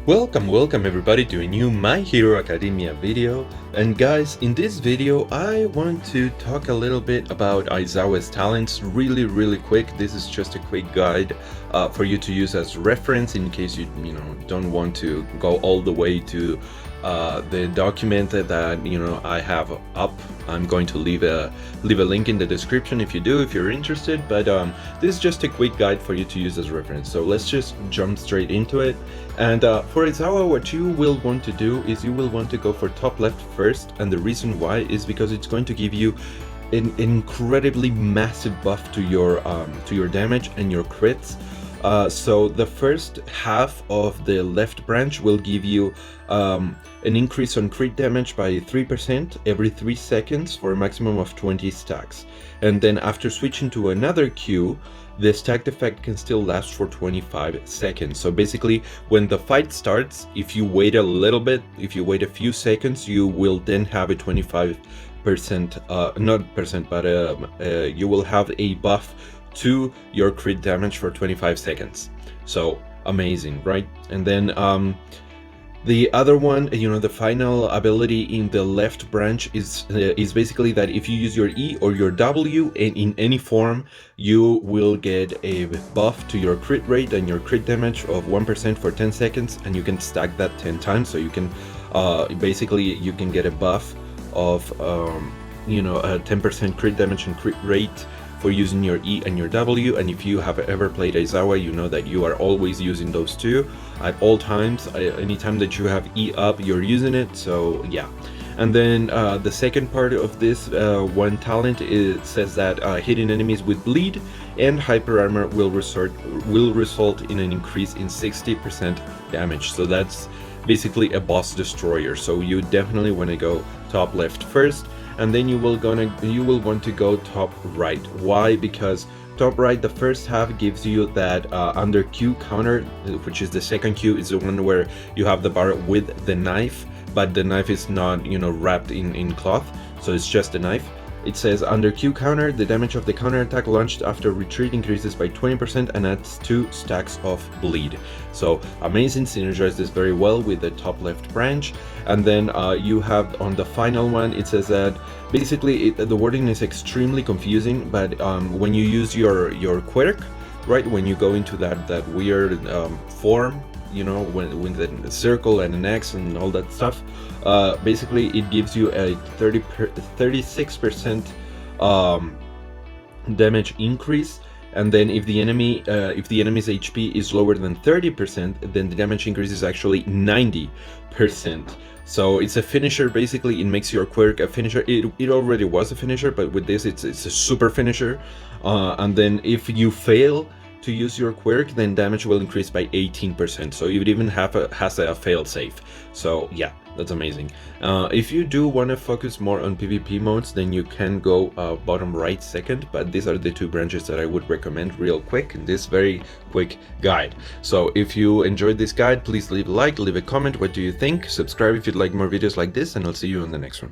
Welcome everybody to a new My Hero Academia video. And guys, in this video I want to talk a little bit about AIZAWA's talents really quick. This is just a quick guide for you to use as reference in case you don't want to go all the way to the document that I have up. I'm going to leave a link in the description if you're interested, but this is just a quick guide for you to use as reference. So let's just jump straight into it. And for AIZAWA, what you will want to do is you will want to go for top left first, and the reason why is because it's going to give you an incredibly massive buff to your damage and your crits. So the first half of the left branch will give you an increase on crit damage by 3% every 3 seconds for a maximum of 20 stacks. And then after switching to another Q, the stacked effect can still last for 25 seconds. So basically, when the fight starts, if you wait a little bit, if you wait a few seconds, you will then have a 25%, you will have a buff to your crit damage for 25 seconds. So amazing, right? And then the other one, the final ability in the left branch is basically that if you use your E or your W in any form, you will get a buff to your crit rate and your crit damage of 1% for 10 seconds, and you can stack that 10 times. So you can basically you can get a buff of a 10% crit damage and crit rate for using your E and your W. And if you have ever played AIZAWA, you know that you are always using those two at all times. Anytime that you have E up, you're using it. So yeah. And then the second part of this one talent says that hitting enemies with bleed and hyper armor will result in an increase in 60% damage. So that's basically a boss destroyer. So you definitely want to go top left first, and then you will want to go top right. Why? Because top right, the first half gives you that under Q counter, which is the second Q, is the one where you have the bar with the knife, but the knife is not wrapped in cloth, so it's just a knife. It says under Q counter, the damage of the counter attack launched after retreat increases by 20% and adds 2 stacks of bleed. So amazing, synergizes this very well with the top left branch. And then you have on the final one, it says that basically the wording is extremely confusing, but when you use your quirk, right, when you go into that weird form, when the circle and an X and all that stuff, basically it gives you a 36% damage increase. And then if the enemy's HP is lower than 30%, then the damage increase is actually 90%. So it's a finisher. Basically, it makes your quirk a finisher. It already was a finisher, but with this it's a super finisher. And then if you fail to use your quirk, then damage will increase by 18%. So it even has a fail safe. So yeah, that's amazing. If you do want to focus more on PvP modes, then you can go bottom right second, but these are the two branches that I would recommend real quick in this very quick guide. So if you enjoyed this guide, please leave a like, leave a comment. What do you think? Subscribe if you'd like more videos like this, and I'll see you on the next one.